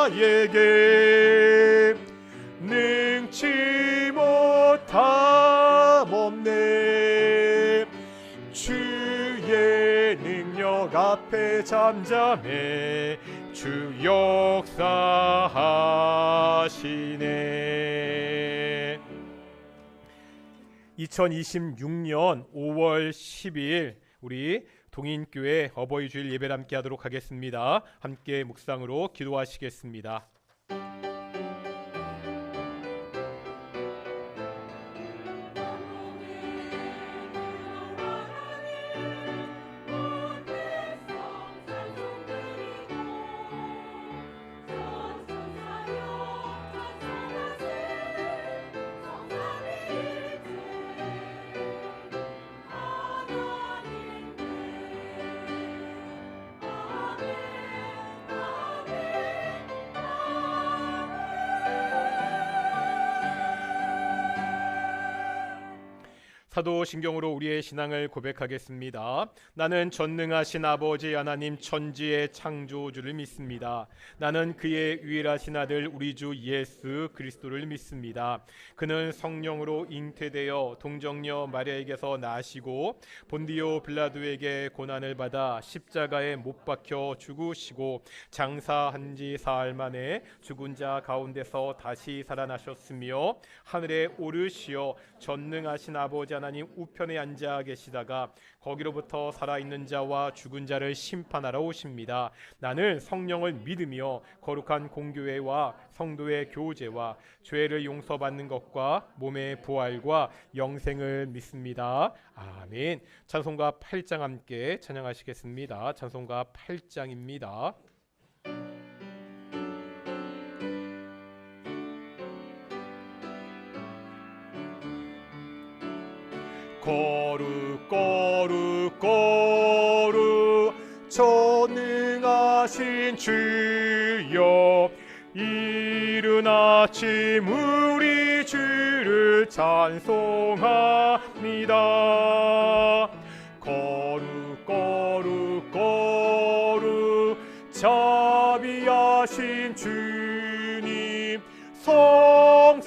나에게 능치 못함없네. 주의 능력 앞에 잠잠해 주 역사하시네. 2026년 5월 12일 우리 동인교회 어버이 주일 예배를 함께 하도록 하겠습니다. 함께 묵상으로 기도하시겠습니다. 사도신경으로 우리의 신앙을 고백하겠습니다. 나는 전능하신 아버지 하나님 천지의 창조주를 믿습니다. 나는 그의 유일하신 아들 우리 주 예수 그리스도를 믿습니다. 그는 성령으로 잉태되어 동정녀 마리아에게서 나시고 본디오 빌라도에게 고난을 받아 십자가에 못 박혀 죽으시고 장사한 지 사흘 만에 죽은 자 가운데서 다시 살아나셨으며 하늘에 오르시어 전능하신 아버지 하나님 우편에 앉아 계시다가 거기로부터 살아있는 자와 죽은 자를 심판하러 오십니다. 나는 성령을 믿으며 거룩한 공교회와 성도의 교제와 죄를 용서받는 것과 몸의 부활과 영생을 믿습니다. 아멘. 찬송가 8장 함께 찬양하시겠습니다. 찬송가 8장입니다. 거룩 거룩 거룩 전능하신 주여 이른 아침 우리 주를 찬송합니다. 거룩 거룩 거룩 자비하신 주님 성삼위일체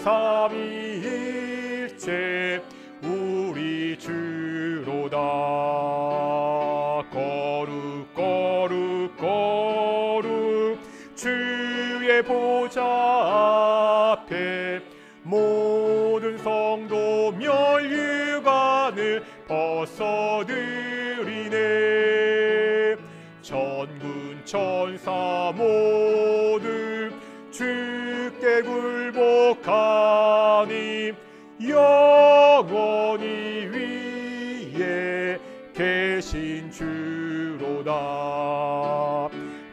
우리 주로다. 거룩 거룩 거룩 주의 보좌 앞에 모든 성도 멸류관을 벗어드리네. 천군 천사 모두 주께 굴복하니 영원히 위에 계신 주로다.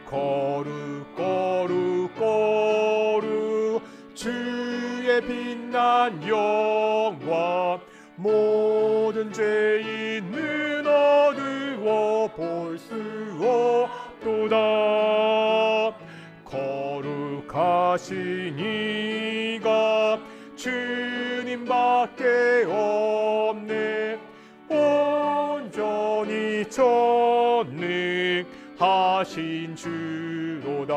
거룩 거룩 거룩 주의 빛난 영광 모든 죄인은 어두워 볼 수 없도다. 거룩하신 이가 주님밖에 없네. 온전히 전능하신 주로다.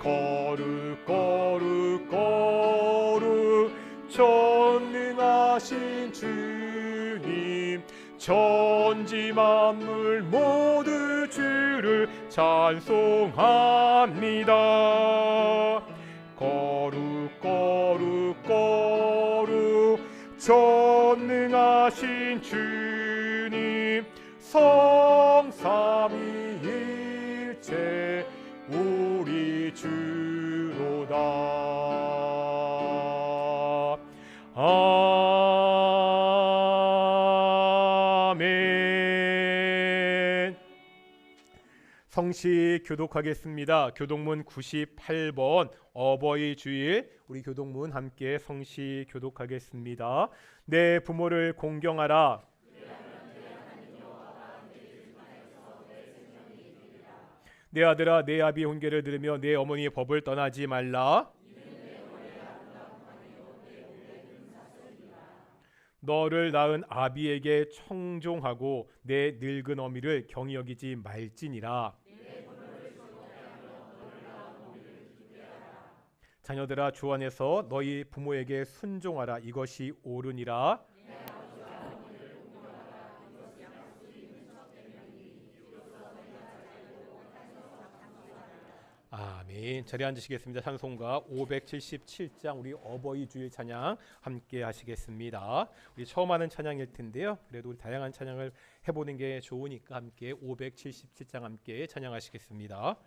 거룩 거룩 거룩 전능하신 주님 천지 만물 모두 주를 찬송합니다. 거룩 거룩 거룩 전능하신 주님 성삼위일체 우리 주로다. 아멘. 성시 교독하겠습니다. 교독문 98번 어버이 주일 우리 교독문 함께 성시 교독하겠습니다. 내 부모를 공경하라. 내 아들아 내 아비의 훈계를 들으며 내 어머니의 법을 떠나지 말라. 너를 낳은 아비에게 청종하고 내 늙은 어미를 경히 여기지 말지니라. 자녀들아 주 안에서 너희 부모에게 순종하라. 이것이 옳으니라. 아멘. 자리에 앉으시겠습니다. 찬송가 577장 우리 어버이 주일 찬양 함께 하시겠습니다. 우리 처음 하는 찬양일 텐데요. 그래도 우리 다양한 찬양을 해보는 게 좋으니까 함께 577장 함께 찬양하시겠습니다.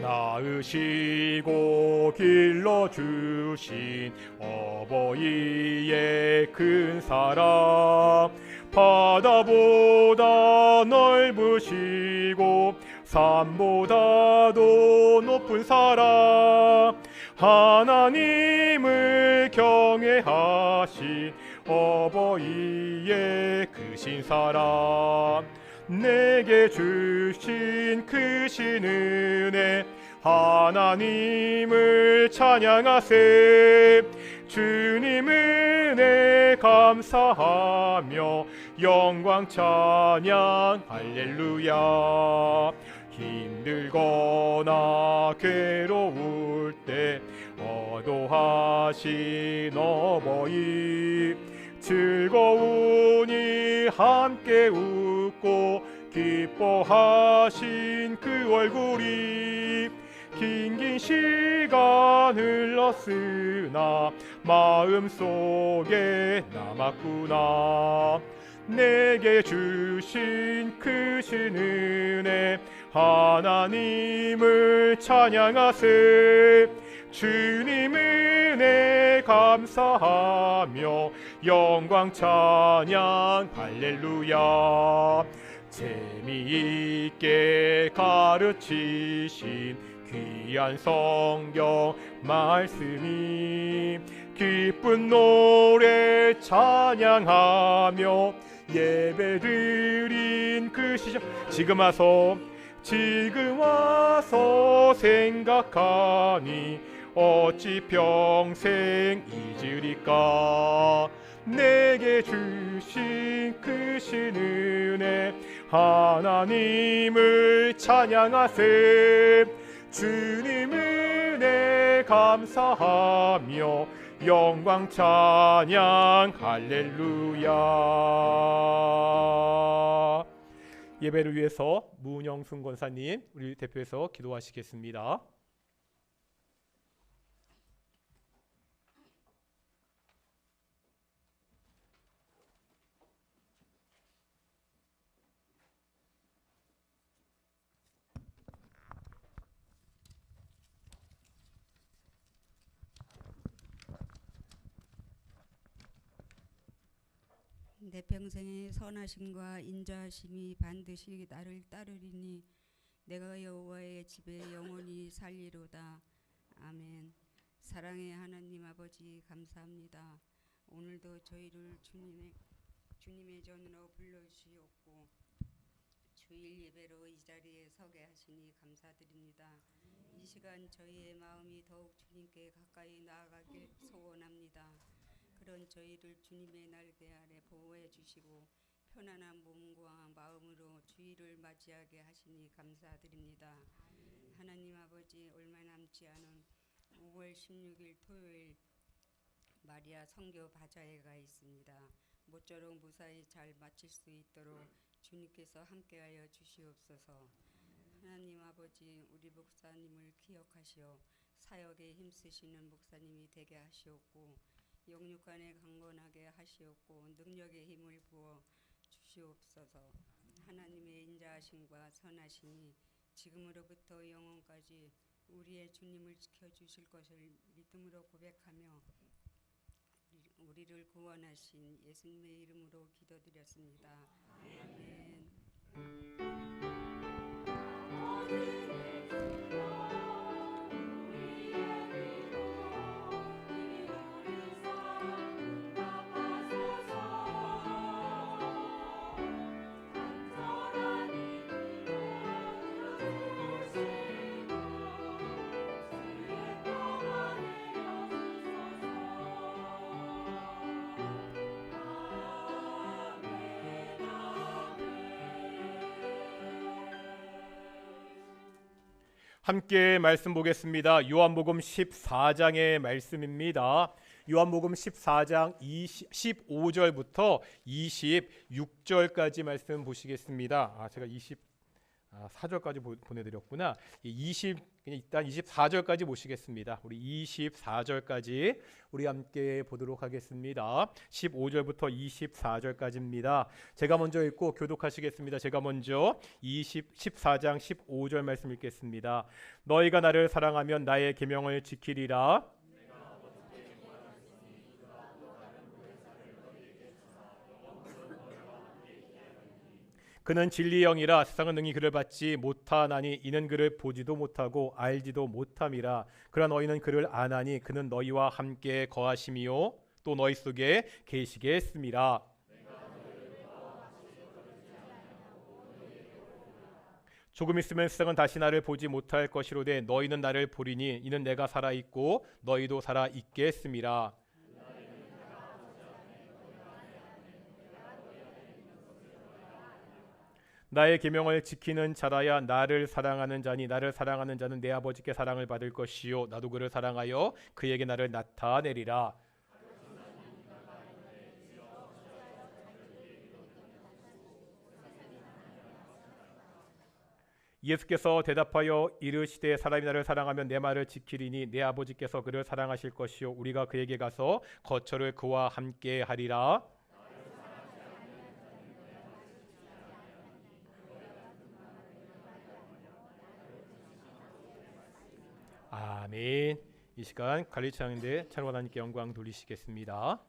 낳으시고 길러주신 어버이의 큰 사랑, 바다보다 넓으시고 산보다도 높은 사랑, 하나님을 경외하신 어버이의 크신 사랑, 내게 주신 크신 은혜 하나님을 찬양하세. 주님 은혜 감사하며 영광 찬양 할렐루야. 힘들거나 괴로울 때 어도하신 어버이, 즐거우니 함께 웃고 기뻐하신 그 얼굴이 긴긴 시간 흘렀으나 마음속에 남았구나. 내게 주신 크신 은혜 하나님을 찬양하세. 주님 은혜 감사하며 영광 찬양 할렐루야. 재미있게 가르치신 귀한 성경 말씀이 기쁜 노래 찬양하며 예배드린 그 시절, 지금 와서 생각하니 어찌 평생 잊으리까. 내게 주신 크신 은혜 하나님을 찬양하세. 주님 은혜 감사하며 영광 찬양 할렐루야. 예배를 위해서 문영순 권사님 우리 대표해서 기도하시겠습니다. 내 평생의 선하심과 인자하심이 반드시 나를 따르리니 내가 여호와의 집에 영원히 살리로다. 아멘. 사랑의 하나님 아버지 감사합니다. 오늘도 저희를 주님의 전으로 불러주시옵고 주일 예배로 이 자리에 서게 하시니 감사드립니다. 이 시간 저희의 마음이 더욱 주님께 가까이 나아가길 소원합니다. 그런 저희를 주님의 날개 아래 보호해 주시고 편안한 몸과 마음으로 주일을 맞이하게 하시니 감사드립니다. 하나님 아버지, 얼마 남지 않은 5월 16일 토요일 마리아 성교 바자회가 있습니다. 모쪼록 무사히 잘 마칠 수 있도록 주님께서 함께하여 주시옵소서. 하나님 아버지, 우리 목사님을 기억하시어 사역에 힘쓰시는 목사님이 되게 하시옵고 영육간에 강건하게 하시옵고 능력의 힘을 부어 주시옵소서. 하나님의 인자하심과 선하심이 지금으로부터 영원까지 우리의 주님을 지켜주실 것을 믿음으로 고백하며 우리를 구원하신 예수님의 이름으로 기도드렸습니다. 아멘. 함께 말씀 보겠습니다. 요한복음 14장의 말씀입니다. 요한복음 14장 15절부터 26절까지 말씀 보시겠습니다. 제가 24절까지 보내드렸구나. 일단 24절까지 보시겠습니다. 우리 24절까지 우리 함께 보도록 하겠습니다. 15절부터 24절까지입니다. 제가 먼저 읽고 교독하시겠습니다. 제가 먼저 14장 15절 말씀 읽겠습니다. 너희가 나를 사랑하면 나의 계명을 지키리라. 그는 진리의 영이라 세상은 능히 그를 받지 못하나니 이는 그를 보지도 못하고 알지도 못함이라. 그러나 너희는 그를 아나니 그는 너희와 함께 거하심이요 또 너희 속에 계시게 했음이라. 조금 있으면 세상은 다시 나를 보지 못할 것이로되 너희는 나를 보리니 이는 내가 살아있고 너희도 살아있게 했음이라. 나의 계명을 지키는 자라야 나를 사랑하는 자니 나를 사랑하는 자는 내 아버지께 사랑을 받을 것이요 나도 그를 사랑하여 그에게 나를 나타내리라. 예수께서 대답하여 이르시되 사람이 나를 사랑하면 내 말을 지키리니 내 아버지께서 그를 사랑하실 것이요 우리가 그에게 가서 거처를 그와 함께 하리라. 아멘. 이 시간 관리차장인데 찬양 하나님께 영광 돌리시겠습니다.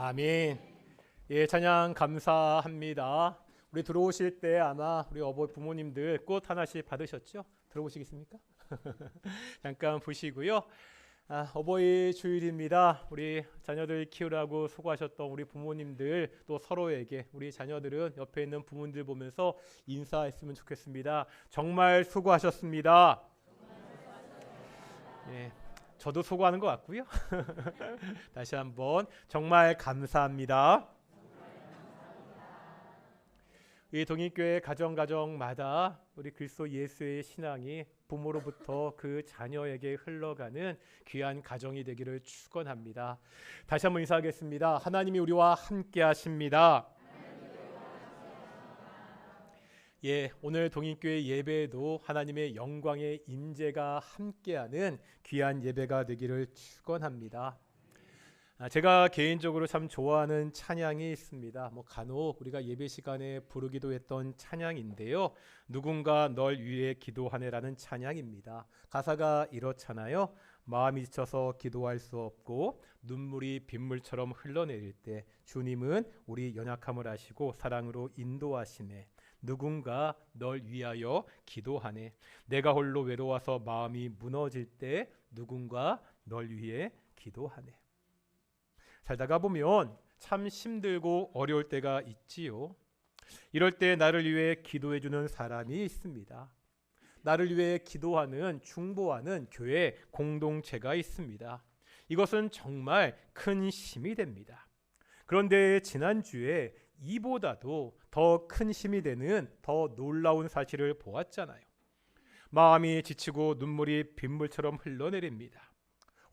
아멘. 예, 찬양 감사합니다. 우리 들어오실 때 아마 우리 어버이 부모님들 꽃 하나씩 받으셨죠? 들어보시겠습니까? 잠깐 보시고요. 어버이 주일입니다. 우리 자녀들 키우라고 수고하셨던 우리 부모님들 또 서로에게 우리 자녀들은 옆에 있는 부모님들 보면서 인사했으면 좋겠습니다. 정말 수고하셨습니다. 예, 저도 수고하는 것 같고요. 다시 한번 정말 감사합니다. 이 동익교회 가정마다 우리 그리스도 예수의 신앙이 부모로부터 그 자녀에게 흘러가는 귀한 가정이 되기를 축원합니다. 다시 한번 인사하겠습니다. 하나님이 우리와 함께 하십니다. 예, 오늘 동익교회 예배에도 하나님의 영광의 임재가 함께하는 귀한 예배가 되기를 축원합니다. 제가 개인적으로 참 좋아하는 찬양이 있습니다. 간혹 우리가 예배 시간에 부르기도 했던 찬양인데요. 누군가 널 위해 기도하네라는 찬양입니다. 가사가 이렇잖아요. 마음이 지쳐서 기도할 수 없고 눈물이 빗물처럼 흘러내릴 때 주님은 우리 연약함을 아시고 사랑으로 인도하시네. 누군가 널 위하여 기도하네. 내가 홀로 외로워서 마음이 무너질 때 누군가 널 위해 기도하네. 살다가 보면 참 힘들고 어려울 때가 있지요. 이럴 때 나를 위해 기도해 주는 사람이 있습니다. 나를 위해 기도하는 중보하는 교회 공동체가 있습니다. 이것은 정말 큰 힘이 됩니다. 그런데 지난주에 이보다도 더 큰 힘이 되는 더 놀라운 사실을 보았잖아요. 마음이 지치고 눈물이 빗물처럼 흘러내립니다.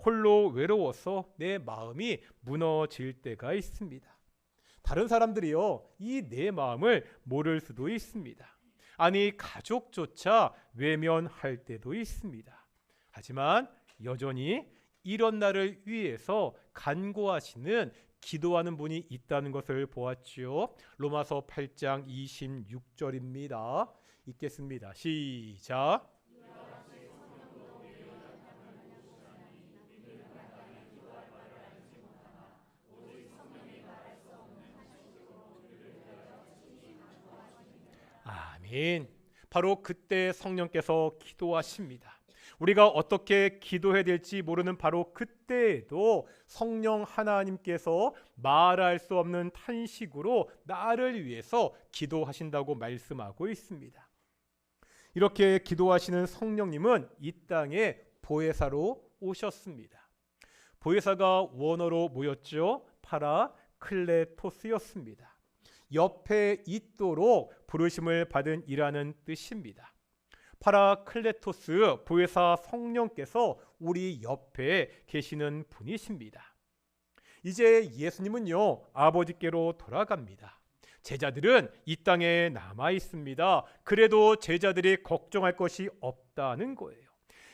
홀로 외로워서 내 마음이 무너질 때가 있습니다. 다른 사람들이요, 이 내 마음을 모를 수도 있습니다. 아니, 가족조차 외면할 때도 있습니다. 하지만 여전히 이런 나를 위해서 간구하시는 기도하는 분이 있다는 것을 보았지요. 로마서 8장 26절입니다. 읽겠습니다. 시작. 아멘. 바로 그때 성령께서 기도하십니다. 우리가 어떻게 기도해야 될지 모르는 바로 그때에도 성령 하나님께서 말할 수 없는 탄식으로 나를 위해서 기도하신다고 말씀하고 있습니다. 이렇게 기도하시는 성령님은 이 땅에 보혜사로 오셨습니다. 보혜사가 원어로 뭐였죠? 파라클레토스였습니다. 옆에 있도록 부르심을 받은 이라는 뜻입니다. 파라클레토스 보혜사 성령께서 우리 옆에 계시는 분이십니다. 이제 예수님은요, 아버지께로 돌아갑니다. 제자들은 이 땅에 남아 있습니다. 그래도 제자들이 걱정할 것이 없다는 거예요.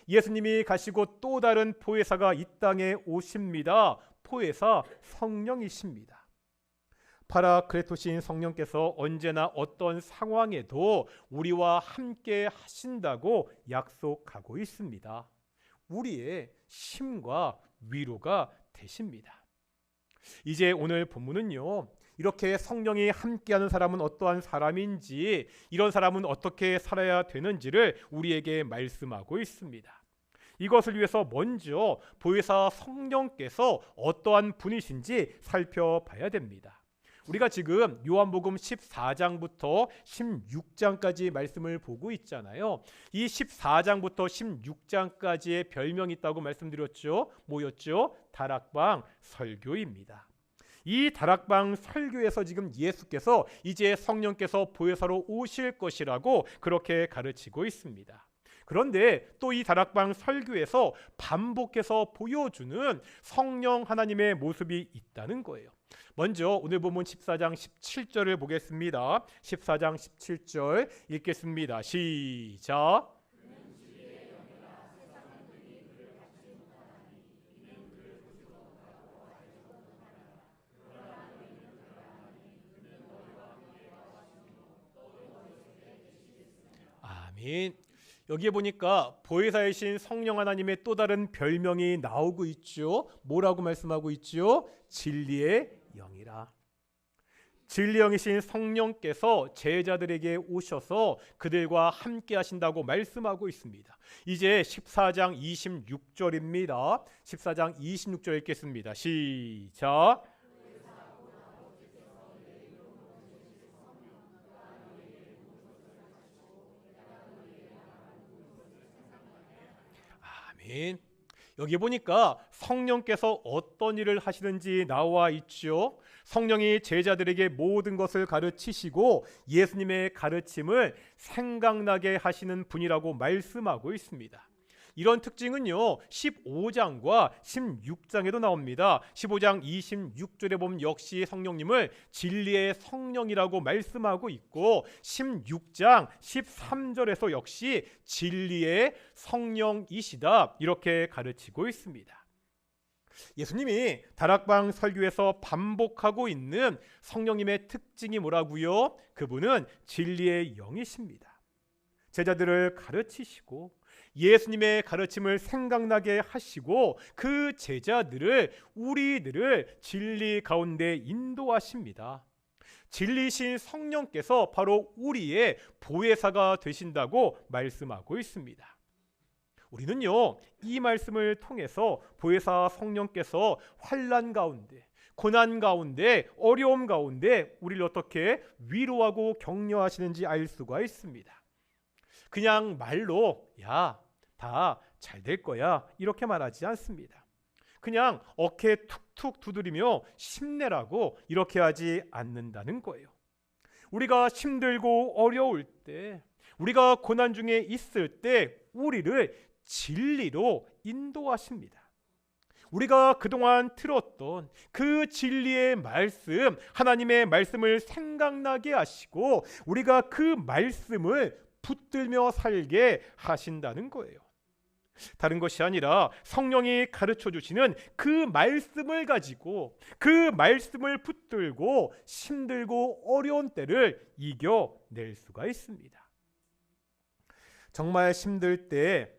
예수님이 가시고 또 다른 보혜사가 이 땅에 오십니다. 보혜사 성령이십니다. 파라클레토스인 성령께서 언제나 어떤 상황에도 우리와 함께 하신다고 약속하고 있습니다. 우리의 힘과 위로가 되십니다. 이제 오늘 본문은요, 이렇게 성령이 함께하는 사람은 어떠한 사람인지, 이런 사람은 어떻게 살아야 되는지를 우리에게 말씀하고 있습니다. 이것을 위해서 먼저 보혜사 성령께서 어떠한 분이신지 살펴봐야 됩니다. 우리가 지금 요한복음 14장부터 16장까지 말씀을 보고 있잖아요. 이 14장부터 16장까지의 별명이 있다고 말씀드렸죠. 뭐였죠? 다락방 설교입니다. 이 다락방 설교에서 지금 예수께서 이제 성령께서 보혜사로 오실 것이라고 그렇게 가르치고 있습니다. 그런데 또 이 다락방 설교에서 반복해서 보여주는 성령 하나님의 모습이 있다는 거예요. 먼저 오늘 본문 14장 17절을 보겠습니다. 14장 17절 읽겠습니다. 시작. 아멘. 여기에 보니까 보혜사이신 성령 하나님의 또 다른 별명이 나오고 있죠. 뭐라고 말씀하고 있죠? 진리의 영이라. 진리의 영이신 성령께서 제자들에게 오셔서 그들과 함께 하신다고 말씀하고 있습니다. 이제 14장 26절입니다. 14장 26절 읽겠습니다. 시작. 아멘. 여기 보니까 성령께서 어떤 일을 하시는지 나와 있죠. 성령이 제자들에게 모든 것을 가르치시고 예수님의 가르침을 생각나게 하시는 분이라고 말씀하고 있습니다. 이런 특징은요 15장과 16장에도 나옵니다. 15장 26절에 보면 역시 성령님을 진리의 성령이라고 말씀하고 있고 16장 13절에서 역시 진리의 성령이시다 이렇게 가르치고 있습니다. 예수님이 다락방 설교에서 반복하고 있는 성령님의 특징이 뭐라고요? 그분은 진리의 영이십니다. 제자들을 가르치시고 예수님의 가르침을 생각나게 하시고 그 제자들을 우리들을 진리 가운데 인도하십니다. 진리신 성령께서 바로 우리의 보혜사가 되신다고 말씀하고 있습니다. 우리는요 이 말씀을 통해서 보혜사 성령께서 환난 가운데 고난 가운데 어려움 가운데 우리를 어떻게 위로하고 격려하시는지 알 수가 있습니다. 그냥 말로 야 다 잘 될 거야 이렇게 말하지 않습니다. 그냥 어깨 툭툭 두드리며 힘내라고 이렇게 하지 않는다는 거예요. 우리가 힘들고 어려울 때 우리가 고난 중에 있을 때 우리를 진리로 인도하십니다. 우리가 그동안 들었던 그 진리의 말씀 하나님의 말씀을 생각나게 하시고 우리가 그 말씀을 붙들며 살게 하신다는 거예요. 다른 것이 아니라 성령이 가르쳐 주시는 그 말씀을 가지고 그 말씀을 붙들고 힘들고 어려운 때를 이겨낼 수가 있습니다. 정말 힘들 때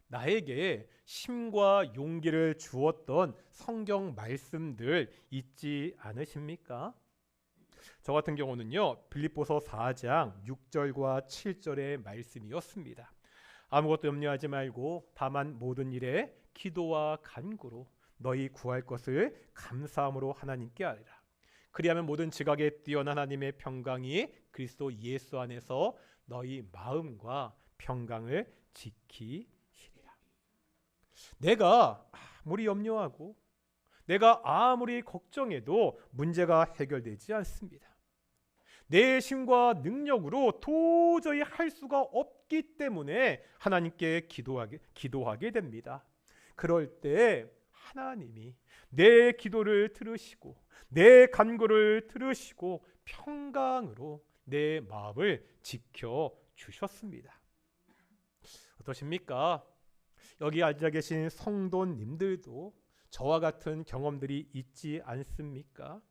나에게 힘과 용기를 주었던 성경 말씀들 잊지 않으십니까? 저 같은 경우는요 빌립보서 4장 6절과 7절의 말씀이었습니다. 아무것도 염려하지 말고 다만 모든 일에 기도와 간구로 너희 구할 것을 감사함으로 하나님께 아뢰라. 그리하면 모든 지각에 뛰어난 하나님의 평강이 그리스도 예수 안에서 너희 마음과 평강을 지키시리라. 내가 아무리 염려하고 내가 아무리 걱정해도 문제가 해결되지 않습니다. 내 힘과 능력으로 도저히 할 수가 없기 때문에 하나님께 기도하게 됩니다. 그럴 때 하나님이 내 기도를 들으시고 내 간구를 들으시고 평강으로 내 마음을 지켜주셨습니다. 어떠십니까? 여기 앉아 계신 성도님들도 저와 같은 경험들이 있지 않습니까?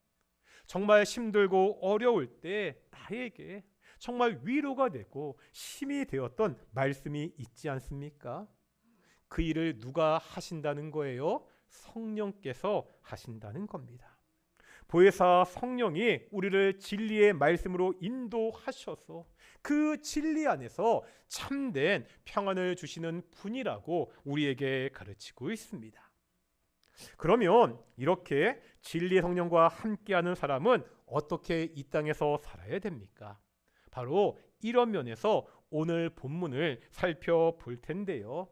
정말 힘들고 어려울 때 나에게 정말 위로가 되고 힘이 되었던 말씀이 있지 않습니까? 그 일을 누가 하신다는 거예요? 성령께서 하신다는 겁니다. 보혜사 성령이 우리를 진리의 말씀으로 인도하셔서 그 진리 안에서 참된 평안을 주시는 분이라고 우리에게 가르치고 있습니다. 그러면 이렇게 진리의 성령과 함께하는 사람은 어떻게 이 땅에서 살아야 됩니까? 바로 이런 면에서 오늘 본문을 살펴볼 텐데요.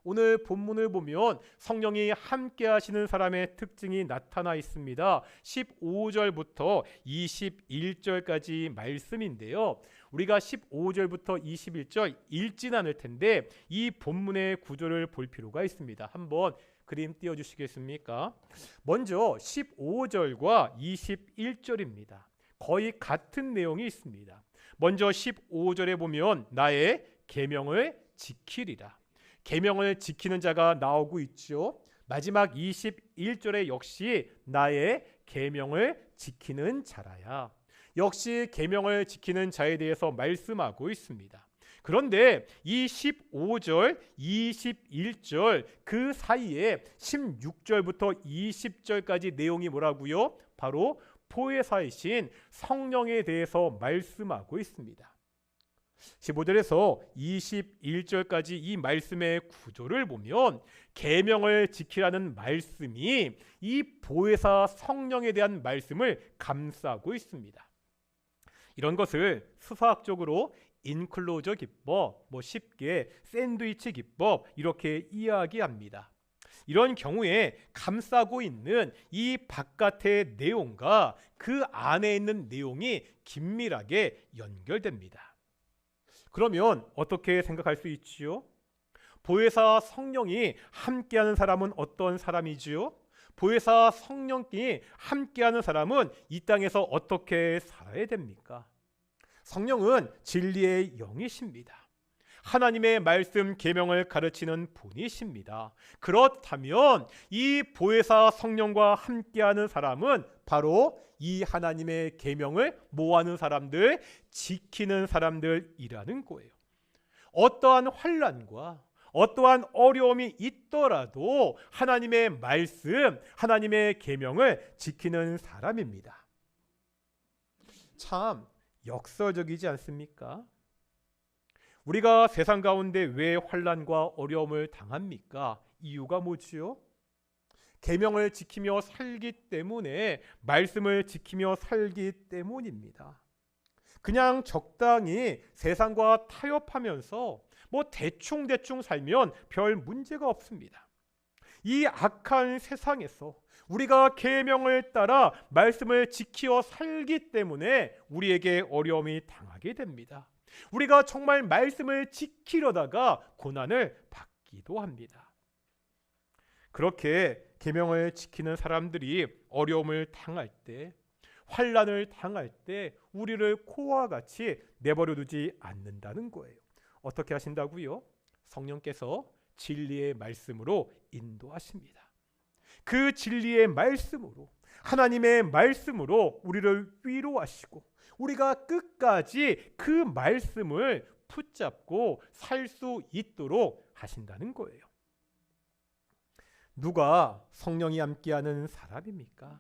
오늘 본문을 보면 성령이 함께 하시는 사람의 특징이 나타나 있습니다. 15절부터 21절까지 말씀인데요. 우리가 15절부터 21절 읽진 않을 텐데 이 본문의 구조를 볼 필요가 있습니다. 한번 그림 띄워주시겠습니까? 먼저 15절과 21절입니다. 거의 같은 내용이 있습니다. 먼저 15절에 보면 나의 계명을 지키리라. 계명을 지키는 자가 나오고 있죠. 마지막 21절에 역시 나의 계명을 지키는 자라야. 역시 계명을 지키는 자에 대해서 말씀하고 있습니다. 그런데 이 15절, 21절 그 사이에 16절부터 20절까지 내용이 뭐라고요? 바로 보혜사이신 성령에 대해서 말씀하고 있습니다. 15절에서 21절까지 이 말씀의 구조를 보면 계명을 지키라는 말씀이 이 보혜사 성령에 대한 말씀을 감싸고 있습니다. 이런 것을 수사학적으로 인클로저 기법, 쉽게 샌드위치 기법 이렇게 이야기합니다. 이런 경우에 감싸고 있는 이 바깥의 내용과 그 안에 있는 내용이 긴밀하게 연결됩니다. 그러면 어떻게 생각할 수 있지요? 보혜사 성령이 함께하는 사람은 어떤 사람이지요? 보혜사 성령이 함께하는 사람은 이 땅에서 어떻게 살아야 됩니까? 성령은 진리의 영이십니다. 하나님의 말씀 계명을 가르치는 분이십니다. 그렇다면 이 보혜사 성령과 함께하는 사람은 바로 이 하나님의 계명을 뭐하는 사람들? 지키는 사람들이라는 거예요. 어떠한 환난과 어떠한 어려움이 있더라도 하나님의 말씀, 하나님의 계명을 지키는 사람입니다. 참 역설적이지 않습니까? 우리가 세상 가운데 왜 환난과 어려움을 당합니까? 이유가 뭐지요? 계명을 지키며 살기 때문에, 말씀을 지키며 살기 때문입니다. 그냥 적당히 세상과 타협하면서 대충 살면 별 문제가 없습니다. 이 악한 세상에서 우리가 계명을 따라 말씀을 지키어 살기 때문에 우리에게 어려움이 당하게 됩니다. 우리가 정말 말씀을 지키려다가 고난을 받기도 합니다. 그렇게 계명을 지키는 사람들이 어려움을 당할 때, 환난을 당할 때 우리를 코와 같이 내버려 두지 않는다는 거예요. 어떻게 하신다고요? 성령께서 진리의 말씀으로 인도하십니다. 그 진리의 말씀으로, 하나님의 말씀으로 우리를 위로하시고 우리가 끝까지 그 말씀을 붙잡고 살 수 있도록 하신다는 거예요. 누가 성령이 함께하는 사람입니까?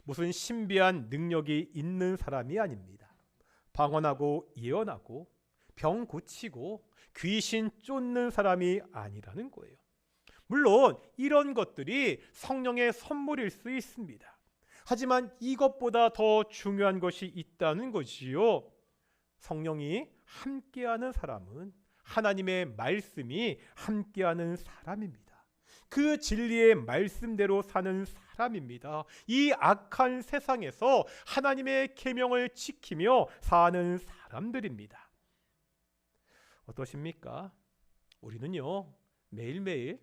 무슨 신비한 능력이 있는 사람이 아닙니다. 방언하고 예언하고 병 고치고 귀신 쫓는 사람이 아니라는 거예요. 물론 이런 것들이 성령의 선물일 수 있습니다. 하지만 이것보다 더 중요한 것이 있다는 것이요. 성령이 함께하는 사람은 하나님의 말씀이 함께하는 사람입니다. 그 진리의 말씀대로 사는 사람입니다. 이 악한 세상에서 하나님의 계명을 지키며 사는 사람들입니다. 어떠십니까? 우리는요, 매일매일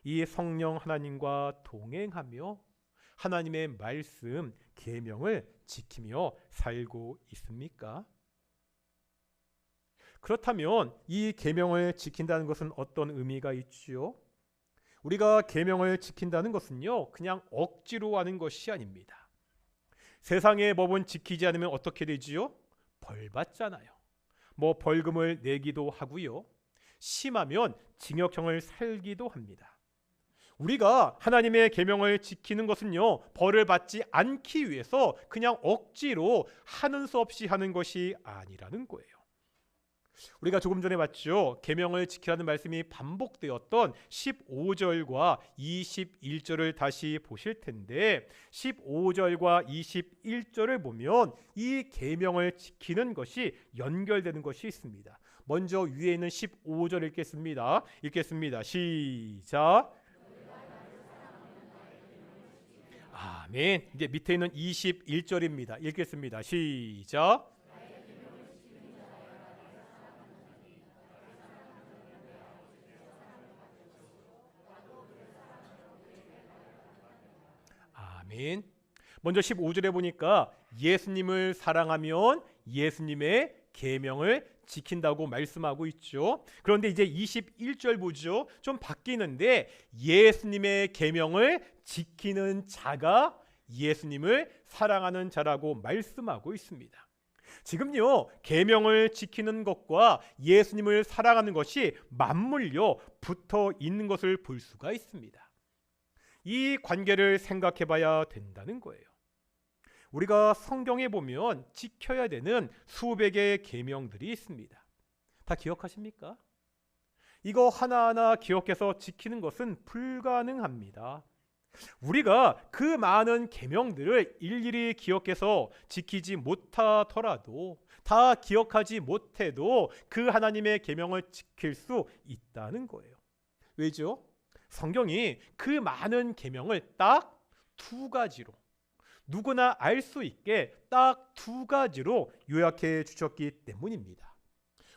이 성령 하나님과 동행하며 하나님의 말씀, 계명을 지키며 살고 있습니까? 그렇다면 이 계명을 지킨다는 것은 어떤 의미가 있지요? 우리가 계명을 지킨다는 것은요, 그냥 억지로 하는 것이 아닙니다. 세상의 법은 지키지 않으면 어떻게 되지요? 벌 받잖아요. 벌금을 내기도 하고요. 심하면 징역형을 살기도 합니다. 우리가 하나님의 계명을 지키는 것은요, 벌을 받지 않기 위해서 그냥 억지로 하는 수 없이 하는 것이 아니라는 거예요. 우리가 조금 전에 봤죠. 계명을 지키라는 말씀이 반복되었던 15절과 21절을 다시 보실 텐데 15절과 21절을 보면 이 계명을 지키는 것이 연결되는 것이 있습니다. 먼저 위에 있는 15절 읽겠습니다. 시작. 아멘. 이제 밑에 있는 21절입니다. 읽겠습니다. 시작. 아멘. 먼저 15절에 보니까 예수님을 사랑하면 예수님의 계명을 지킨다고 말씀하고 있죠. 그런데 이제 21절 보죠. 좀 바뀌는데 예수님의 계명을 지키는 자가 예수님을 사랑하는 자라고 말씀하고 있습니다. 지금요, 계명을 지키는 것과 예수님을 사랑하는 것이 맞물려 붙어 있는 것을 볼 수가 있습니다. 이 관계를 생각해 봐야 된다는 거예요. 우리가 성경에 보면 지켜야 되는 수백의 계명들이 있습니다. 다 기억하십니까? 이거 하나하나 기억해서 지키는 것은 불가능합니다. 우리가 그 많은 계명들을 일일이 기억해서 지키지 못하더라도, 다 기억하지 못해도 그 하나님의 계명을 지킬 수 있다는 거예요. 왜죠? 성경이 그 많은 계명을 딱 두 가지로, 누구나 알 수 있게 딱 두 가지로 요약해 주셨기 때문입니다.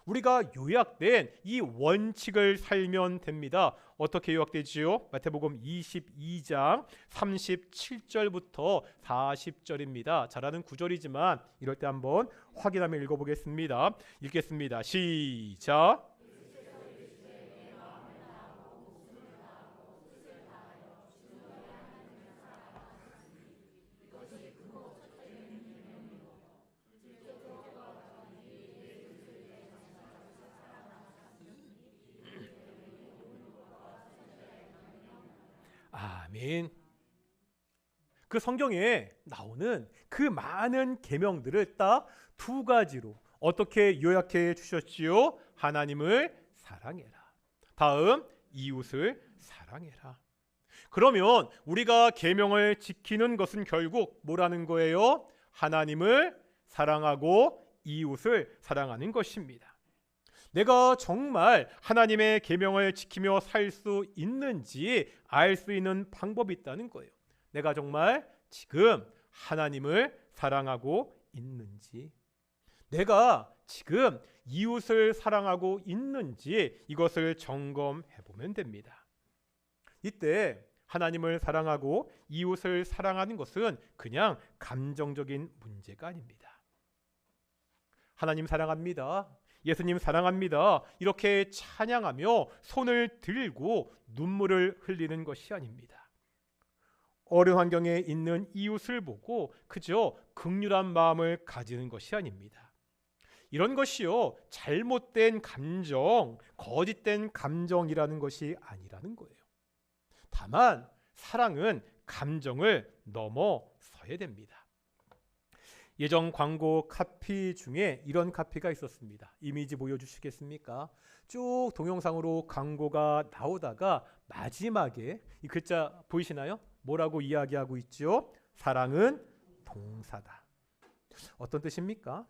우리가 요약된 이 원칙을 살면 됩니다. 어떻게 요약되지요? 마태복음 22장 37절부터 40절입니다. 잘하는 구절이지만 이럴 때 한번 확인하며 읽어보겠습니다. 읽겠습니다. 시작. 아멘. 그 성경에 나오는 그 많은 계명들을 딱 두 가지로 어떻게 요약해 주셨지요? 하나님을 사랑해라. 다음 이웃을 사랑해라. 그러면 우리가 계명을 지키는 것은 결국 뭐라는 거예요? 하나님을 사랑하고 이웃을 사랑하는 것입니다. 내가 정말 하나님의 계명을 지키며 살 수 있는지 알 수 있는 방법이 있다는 거예요. 내가 정말 지금 하나님을 사랑하고 있는지, 내가 지금 이웃을 사랑하고 있는지 이것을 점검해 보면 됩니다. 이때 하나님을 사랑하고 이웃을 사랑하는 것은 그냥 감정적인 문제가 아닙니다. 하나님 사랑합니다. 예수님 사랑합니다. 이렇게 찬양하며 손을 들고 눈물을 흘리는 것이 아닙니다. 어려운 환경에 있는 이웃을 보고 그저 긍휼한 마음을 가지는 것이 아닙니다. 이런 것이요, 잘못된 감정, 거짓된 감정이라는 것이 아니라는 거예요. 다만 사랑은 감정을 넘어서야 됩니다. 예전 광고 카피 중에 이런 카피가 있었습니다. 이미지 보여주시겠습니까? 쭉 동영상으로 광고가 나오다가 마지막에 이 글자 보이시나요? 뭐라고 이야기하고 있죠? 사랑은 동사다. 어떤 뜻입니까?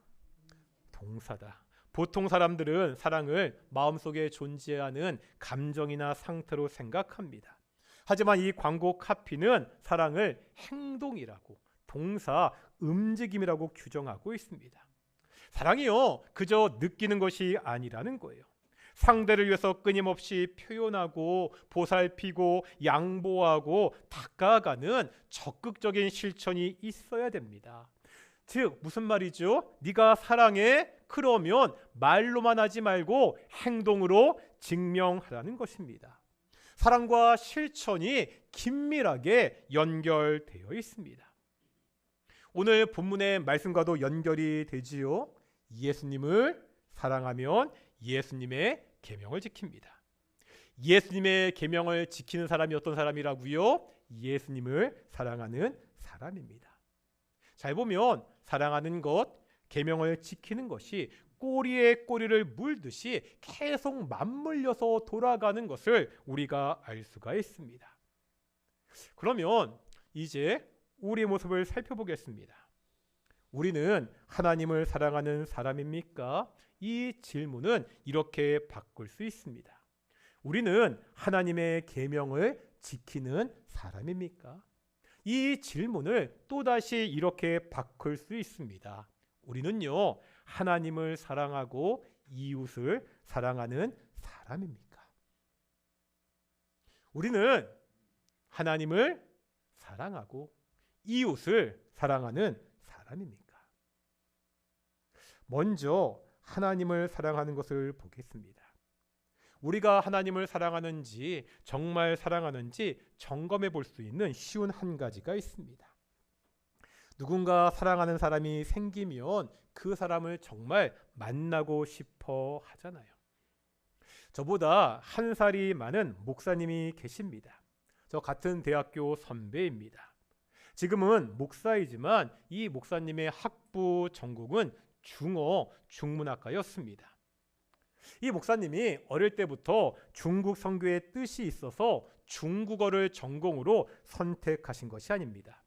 동사다. 보통 사람들은 사랑을 마음속에 존재하는 감정이나 상태로 생각합니다. 하지만 이 광고 카피는 사랑을 행동이라고, 동사, 움직임이라고 규정하고 있습니다. 사랑이요, 그저 느끼는 것이 아니라는 거예요. 상대를 위해서 끊임없이 표현하고 보살피고 양보하고 다가가는 적극적인 실천이 있어야 됩니다. 즉 무슨 말이죠? 네가 사랑해? 그러면 말로만 하지 말고 행동으로 증명하라는 것입니다. 사랑과 실천이 긴밀하게 연결되어 있습니다. 오늘 본문의 말씀과도 연결이 되지요. 예수님을 사랑하면 예수님의 계명을 지킵니다. 예수님의 계명을 지키는 사람이 어떤 사람이라고요? 예수님을 사랑하는 사람입니다. 잘 보면 사랑하는 것, 계명을 지키는 것이 꼬리에 꼬리를 물듯이 계속 맞물려서 돌아가는 것을 우리가 알 수가 있습니다. 그러면 이제 우리의 모습을 살펴보겠습니다. 우리는 하나님을 사랑하는 사람입니까? 이 질문은 이렇게 바꿀 수 있습니다. 우리는 하나님의 계명을 지키는 사람입니까? 이 질문을 또다시 이렇게 바꿀 수 있습니다. 우리는요, 하나님을 사랑하고 이웃을 사랑하는 사람입니까? 우리는 하나님을 사랑하고 이웃을 사랑하는 사람입니까? 먼저 하나님을 사랑하는 것을 보겠습니다. 우리가 하나님을 사랑하는지, 정말 사랑하는지 점검해 볼 수 있는 쉬운 한 가지가 있습니다. 누군가 사랑하는 사람이 생기면 그 사람을 정말 만나고 싶어 하잖아요. 저보다 한 살이 많은 목사님이 계십니다. 저 같은 대학교 선배입니다. 지금은 목사이지만 이 목사님의 학부 전공은 중어 중문학과였습니다. 이 목사님이 어릴 때부터 중국 선교의 뜻이 있어서 중국어를 전공으로 선택하신 것이 아닙니다.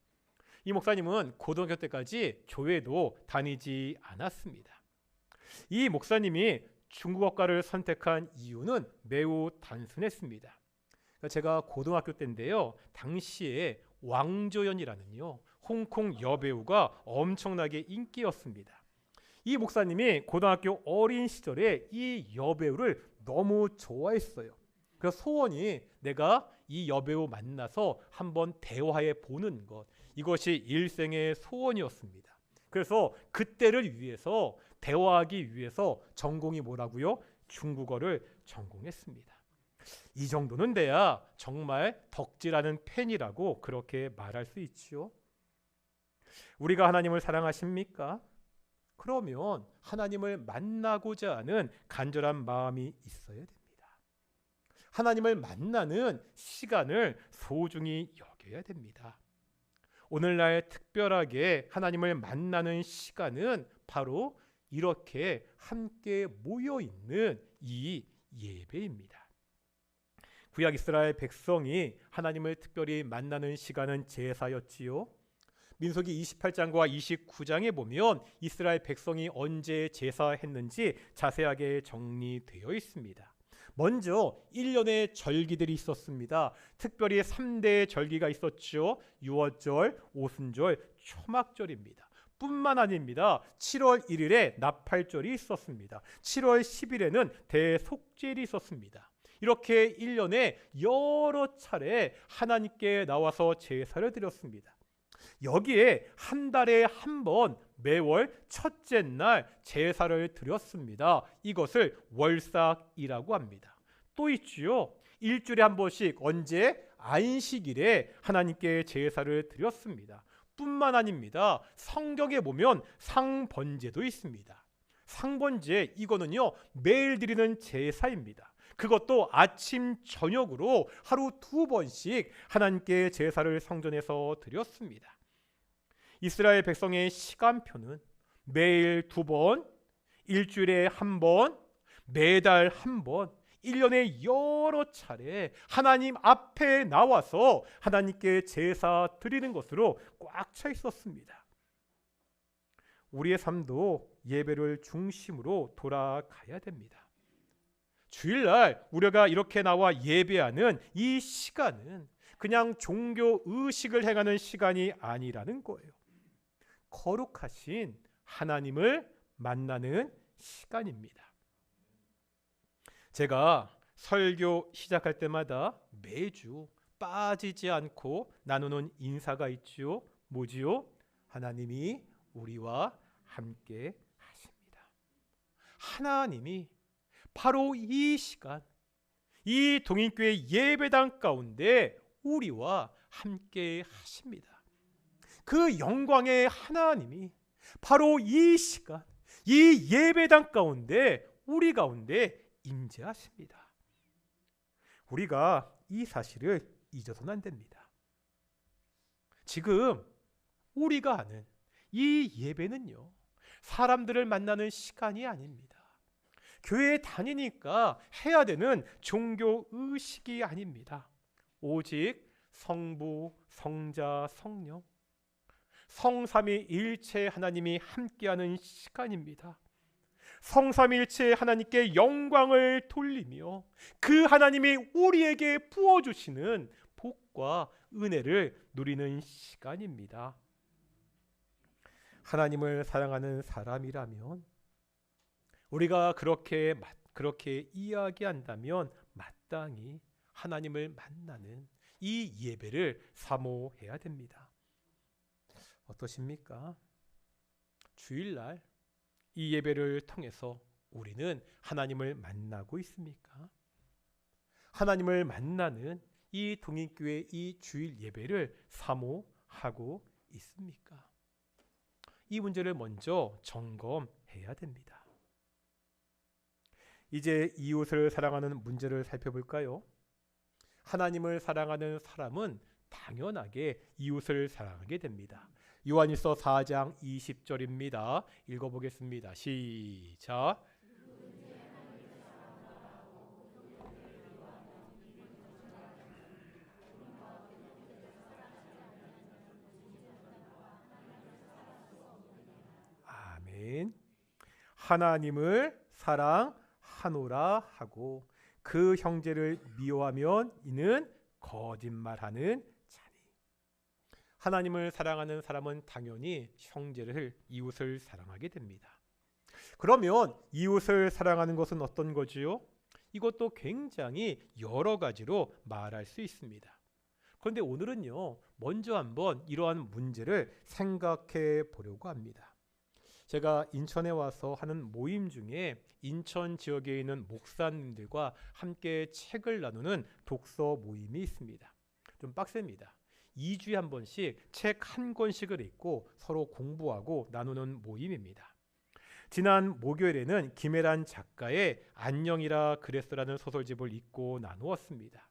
이 목사님은 고등학교 때까지 교회도 다니지 않았습니다. 이 목사님이 중국어과를 선택한 이유는 매우 단순했습니다. 제가 고등학교 때인데요, 당시에 왕조연이라는요 홍콩 여배우가 엄청나게 인기였습니다. 이 목사님이 고등학교 어린 시절에 이 여배우를 너무 좋아했어요. 그래서 소원이 내가 이 여배우 만나서 한번 대화해 보는 것, 이것이 일생의 소원이었습니다. 그래서 그때를 위해서 대화하기 위해서 전공이 뭐라고요? 중국어를 전공했습니다. 이 정도는 돼야 정말 덕질하는 팬이라고 그렇게 말할 수 있지요. 우리가 하나님을 사랑하십니까? 그러면 하나님을 만나고자 하는 간절한 마음이 있어야 됩니다. 하나님을 만나는 시간을 소중히 여겨야 됩니다. 오늘날 특별하게 하나님을 만나는 시간은 바로 이렇게 함께 모여 있는 이 예배입니다. 구약 이스라엘 백성이 하나님을 특별히 만나는 시간은 제사였지요. 민수기 28장과 29장에 보면 이스라엘 백성이 언제 제사했는지 자세하게 정리되어 있습니다. 먼저 1년의 절기들이 있었습니다. 특별히 3대의 절기가 있었죠. 유월절, 오순절, 초막절입니다. 뿐만 아닙니다. 7월 1일에 나팔절이 있었습니다. 7월 10일에는 대속죄일이 있었습니다. 이렇게 1년에 여러 차례 하나님께 나와서 제사를 드렸습니다. 여기에 한 달에 한 번 매월 첫째 날 제사를 드렸습니다. 이것을 월삭이라고 합니다. 또 있지요. 일주일에 한 번씩 언제? 안식일에 하나님께 제사를 드렸습니다. 뿐만 아닙니다. 성경에 보면 상번제도 있습니다. 상번제, 이거는요 매일 드리는 제사입니다. 그것도 아침 저녁으로 하루 2번씩 하나님께 제사를 성전에서 드렸습니다. 이스라엘 백성의 시간표는 매일 2번, 일주일에 1번, 매달 1번, 1년에 여러 차례 하나님 앞에 나와서 하나님께 제사 드리는 것으로 꽉 차 있었습니다. 우리의 삶도 예배를 중심으로 돌아가야 됩니다. 주일날 우리가 이렇게 나와 예배하는 이 시간은 그냥 종교 의식을 행하는 시간이 아니라는 거예요. 거룩하신 하나님을 만나는 시간입니다. 제가 설교 시작할 때마다 매주 빠지지 않고 나누는 인사가 있지요. 뭐지요? 하나님이 우리와 함께 하십니다. 하나님이 바로 이 시간, 이 동인교회 예배당 가운데 우리와 함께 하십니다. 그 영광의 하나님이 바로 이 시간, 이 예배당 가운데 우리 가운데 임재하십니다. 우리가 이 사실을 잊어서는 안 됩니다. 지금 우리가 하는 이 예배는요, 사람들을 만나는 시간이 아닙니다. 교회에 다니니까 해야 되는 종교 의식이 아닙니다. 오직 성부, 성자, 성령, 성삼위일체 하나님이 함께하는 시간입니다. 성삼위일체 하나님께 영광을 돌리며 그 하나님이 우리에게 부어주시는 복과 은혜를 누리는 시간입니다. 하나님을 사랑하는 사람이라면 우리가 그렇게 이야기한다면 마땅히 하나님을 만나는 이 예배를 사모해야 됩니다. 어떠십니까? 주일날 이 예배를 통해서 우리는 하나님을 만나고 있습니까? 하나님을 만나는 이 동인교회 이 주일 예배를 사모하고 있습니까? 이 문제를 먼저 점검해야 됩니다. 이제 이웃을 사랑하는 문제를 살펴볼까요? 하나님을 사랑하는 사람은 당연하게 이웃을 사랑하게 됩니다. 요한일서 4장 20절입니다. 읽어보겠습니다. 시작. 아멘. 하나님을 사랑하노라 하고 그 형제를 미워하면 이는 거짓말하는 자니. 하나님을 사랑하는 사람은 당연히 형제를, 이웃을 사랑하게 됩니다. 그러면 이웃을 사랑하는 것은 어떤 거지요? 이것도 굉장히 여러 가지로 말할 수 있습니다. 그런데 오늘은요, 먼저 한번 이러한 문제를 생각해 보려고 합니다. 제가 인천에 와서 하는 모임 중에 인천 지역에 있는 목사님들과 함께 책을 나누는 독서 모임이 있습니다. 좀 빡셉니다. 2주에 한 번씩 책 한 권씩을 읽고 서로 공부하고 나누는 모임입니다. 지난 목요일에는 김혜란 작가의 안녕이라 그랬어라는 소설집을 읽고 나누었습니다.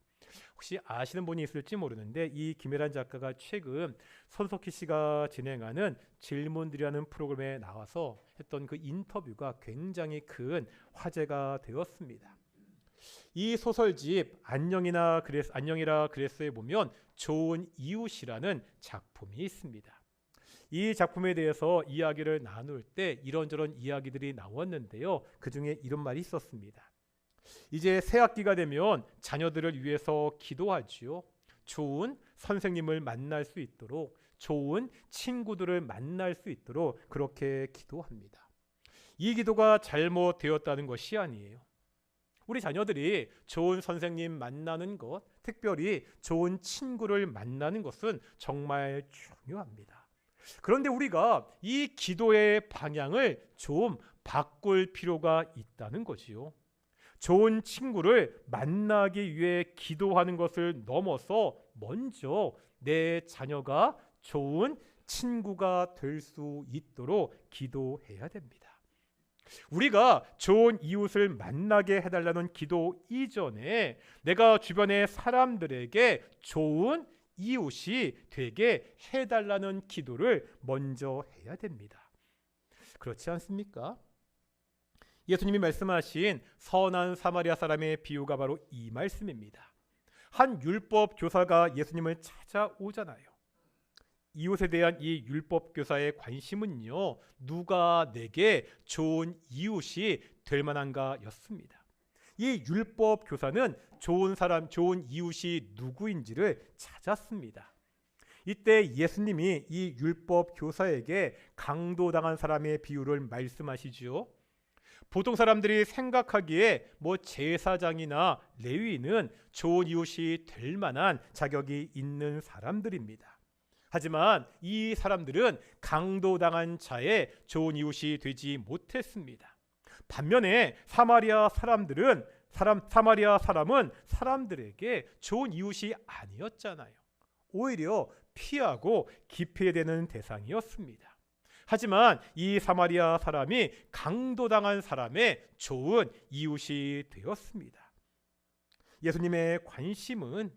혹시 아시는 분이 있을지 모르는데 이 김혜란 작가가 최근 손석희 씨가 진행하는 질문들이라는 프로그램에 나와서 했던 그 인터뷰가 굉장히 큰 화제가 되었습니다. 이 소설집 안녕이라 그랬어에 보면 좋은 이웃이라는 작품이 있습니다. 이 작품에 대해서 이야기를 나눌 때 이런저런 이야기들이 나왔는데요. 그 중에 이런 말이 있었습니다. 이제 새 학기가 되면 자녀들을 위해서 기도하지요. 좋은 선생님을 만날 수 있도록, 좋은 친구들을 만날 수 있도록 그렇게 기도합니다. 이 기도가 잘못되었다는 것이 아니에요. 우리 자녀들이 좋은 선생님 만나는 것, 특별히 좋은 친구를 만나는 것은 정말 중요합니다. 그런데 우리가 이 기도의 방향을 좀 바꿀 필요가 있다는 거지요. 좋은 친구를 만나기 위해 기도하는 것을 넘어서 먼저 내 자녀가 좋은 친구가 될 수 있도록 기도해야 됩니다. 우리가 좋은 이웃을 만나게 해달라는 기도 이전에 내가 주변의 사람들에게 좋은 이웃이 되게 해달라는 기도를 먼저 해야 됩니다. 그렇지 않습니까? 예수님이 말씀하신 선한 사마리아 사람의 비유가 바로 이 말씀입니다. 한 율법 교사가 예수님을 찾아오잖아요. 이웃에 대한 이 율법 교사의 관심은요, 누가 내게 좋은 이웃이 될 만한가 였습니다. 이 율법 교사는 좋은 사람, 좋은 이웃이 누구인지를 찾았습니다. 이때 예수님이 이 율법 교사에게 강도당한 사람의 비유를 말씀하시지요. 보통 사람들이 생각하기에 제사장이나 레위인은 좋은 이웃이 될 만한 자격이 있는 사람들입니다. 하지만 이 사람들은 강도당한 자의 좋은 이웃이 되지 못했습니다. 반면에 사마리아 사람은 사람들에게 좋은 이웃이 아니었잖아요. 오히려 피하고 기피해야 되는 대상이었습니다. 하지만 이 사마리아 사람이 강도당한 사람의 좋은 이웃이 되었습니다. 예수님의 관심은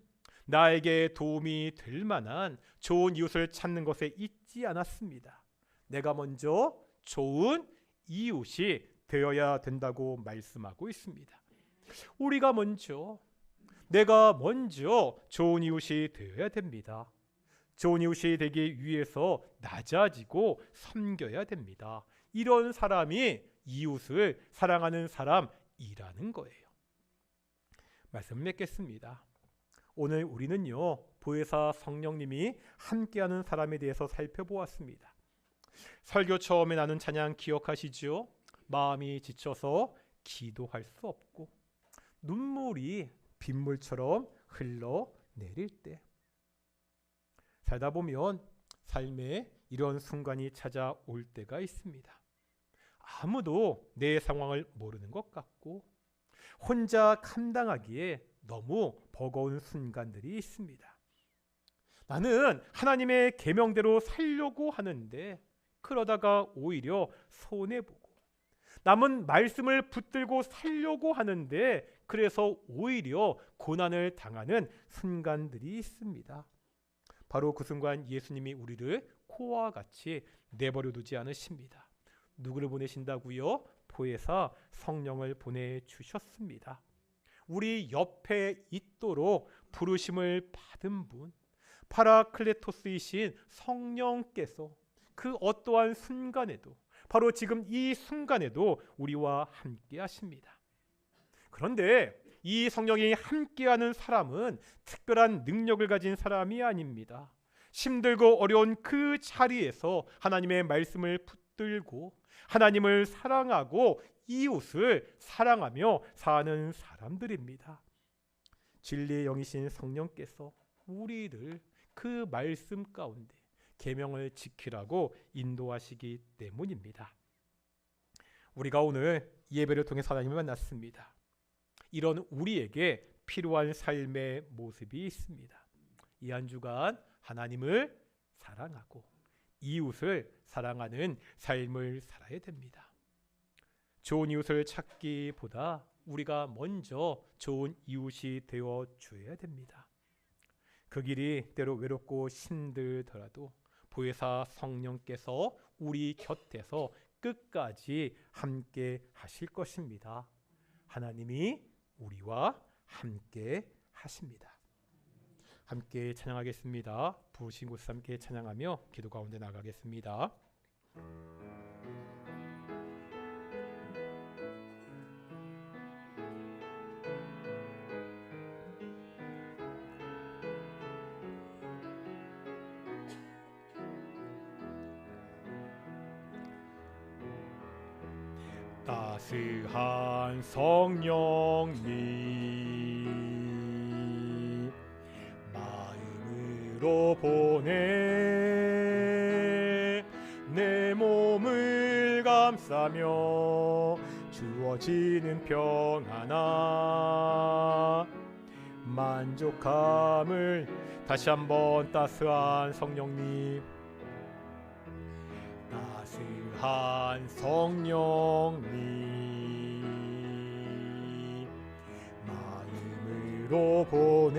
나에게 도움이 될 만한 좋은 이웃을 찾는 것에 있지 않았습니다. 내가 먼저 좋은 이웃이 되어야 된다고 말씀하고 있습니다. 내가 먼저 좋은 이웃이 되어야 됩니다. 좋은 이웃이 되기 위해서 낮아지고 섬겨야 됩니다. 이런 사람이 이웃을 사랑하는 사람이라는 거예요. 말씀 맺겠습니다. 오늘 우리는요, 보혜사 성령님이 함께하는 사람에 대해서 살펴보았습니다. 설교 처음에 나눈 찬양 기억하시죠? 마음이 지쳐서 기도할 수 없고 눈물이 빗물처럼 흘러내릴 때, 살다 보면 삶에 이런 순간이 찾아올 때가 있습니다. 아무도 내 상황을 모르는 것 같고 혼자 감당하기에 너무 버거운 순간들이 있습니다. 나는 하나님의 계명대로 살려고 하는데 그러다가 오히려 손해보고 남은 말씀을 붙들고 살려고 하는데 그래서 오히려 고난을 당하는 순간들이 있습니다. 바로 그 순간 예수님이 우리를 코와 같이 내버려 두지 않으십니다. 누구를 보내신다고요? 보혜사 성령을 보내주셨습니다. 우리 옆에 있도록 부르심을 받은 분, 파라클레토스이신 성령께서 그 어떠한 순간에도, 바로 지금 이 순간에도 우리와 함께 하십니다. 그런데 이 성령이 함께하는 사람은 특별한 능력을 가진 사람이 아닙니다. 힘들고 어려운 그 자리에서 하나님의 말씀을 붙들고 하나님을 사랑하고 이웃을 사랑하며 사는 사람들입니다. 진리의 영이신 성령께서 우리를 그 말씀 가운데 계명을 지키라고 인도하시기 때문입니다. 우리가 오늘 예배를 통해 하나님을 만났습니다. 이런 우리에게 필요한 삶의 모습이 있습니다. 이 한 주간 하나님을 사랑하고 이웃을 사랑하는 삶을 살아야 됩니다. 좋은 이웃을 찾기보다 우리가 먼저 좋은 이웃이 되어 줘야 됩니다. 그 길이 때로 외롭고 힘들더라도 보혜사 성령께서 우리 곁에서 끝까지 함께 하실 것입니다. 하나님이 우리와 함께 하십니다. 함께 찬양하겠습니다. 부르신 곳에서 함께 찬양하며 기도 가운데 나가겠습니다. 따스한 성령님 마음으로 보내 내 몸을 감싸며 주어지는 평안아 만족함을 다시 한번 따스한 성령님 따스한 성령님 마음으로 보내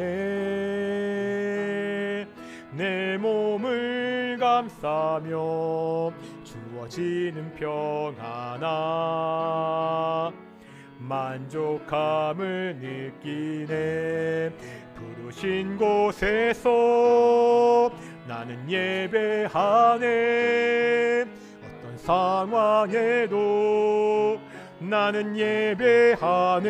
내 몸을 감싸며 주어지는 평안아 만족함을 느끼네 부르신 곳에서 나는 예배하네 어떤 상황에도 나는 예배하네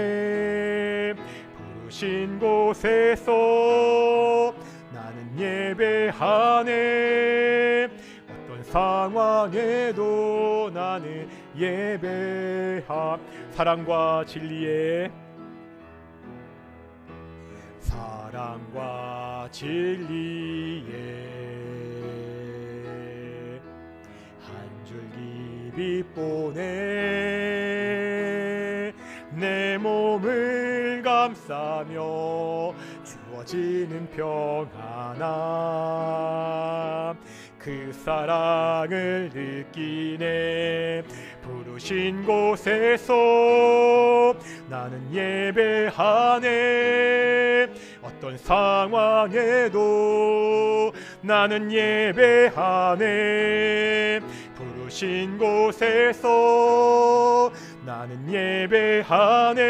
부르신 곳에서 나는 예배하네 어떤 상황에도 나는 사랑과 진리에 한 줄기 빛 보내 내 몸을 감싸며 주어지는 평안함 그 사랑을 느끼네 부르신 곳에서 나는 예배하네 어떤 상황에도 나는 예배하네 부르신 곳에서 나는 예배하네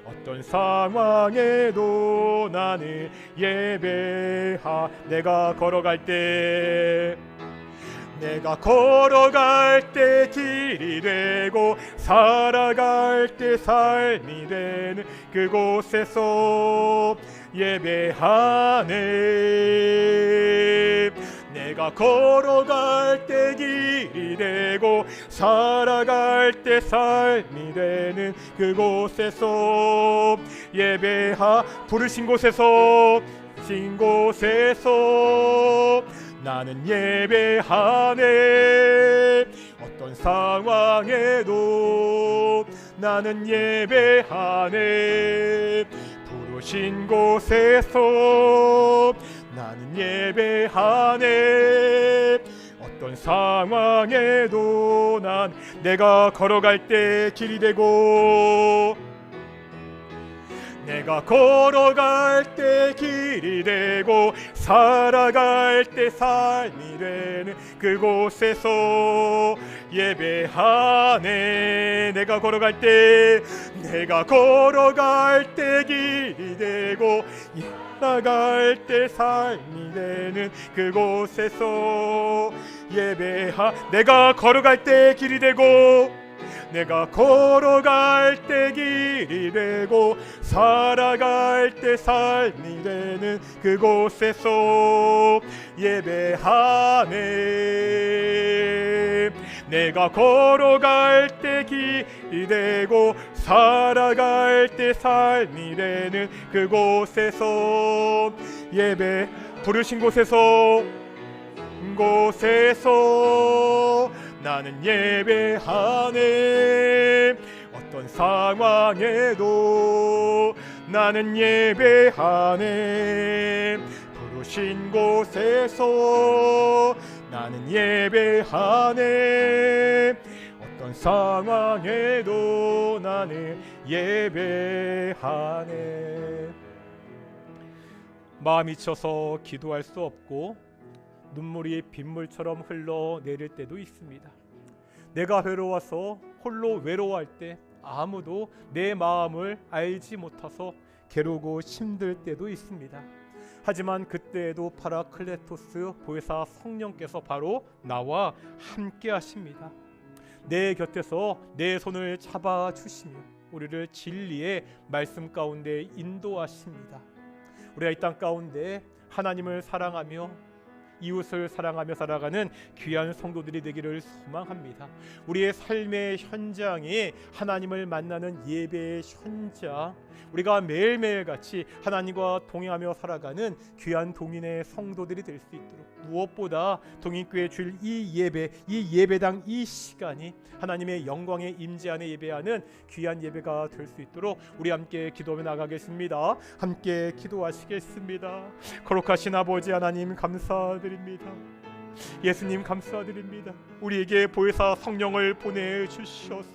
어떤 상황에도 나는 내가 걸어갈 때 길이 되고 살아갈 때 삶이 되는 그곳에서 예배하네 내가 걸어갈 때 길이 되고 살아갈 때 삶이 되는 그곳에서 부르신 곳에서 나는 예배하네 어떤 상황에도 나는 예배하네 부르신 곳에서 나는 예배하네 어떤 어떤 상황에도 난 내가 걸어갈 때 길이 되고 내가 걸어갈 때 길이 되고 살아갈 때 삶이 되는 그곳에서 예배하네. 내가 걸어갈 때 길이 되고 살아갈 때 삶이 되는 그곳에서 내가 걸어갈 때 길이 되고 내가 걸어갈 때 길이 되고 살아갈 때 삶이 되는 그곳에서 예배하네. 내가 걸어갈 때 길이 되고 살아갈 때 삶이 되는 그곳에서 부르신 곳에서 나는 예배하네. 어떤 상황에도 나는 예배하네. 부르신 곳에서 나는 예배하네. 어떤 상황에도 나는 예배하네. 마음이 쳐서 기도할 수 없고 눈물이 빗물처럼 흘러내릴 때도 있습니다. 내가 외로워서 홀로 외로워할 때 아무도 내 마음을 알지 못해서 괴로우고 힘들 때도 있습니다. 하지만 그때에도 파라클레토스 보혜사 성령께서 바로 나와 함께 하십니다. 내 곁에서 내 손을 잡아주시며 우리를 진리의 말씀 가운데 인도하십니다. 우리가 이 땅 가운데 하나님을 사랑하며 이웃을 사랑하며 살아가는 귀한 성도들이 되기를 소망합니다. 우리의 삶의 현장이 하나님을 만나는 예배의 현장, 우리가 매일매일 같이 하나님과 동행하며 살아가는 귀한 동인의 성도들이 될 수 있도록 무엇보다 동인교회 줄 이 예배, 이 예배당 이 시간이 하나님의 영광의 임재 안에 예배하는 귀한 예배가 될 수 있도록 우리 함께 기도하며 나가겠습니다. 함께 기도하시겠습니다. 거룩하신 아버지 하나님 감사드립니다. 예수님 감사드립니다. 우리에게 보혜사 성령을 보내주셨어.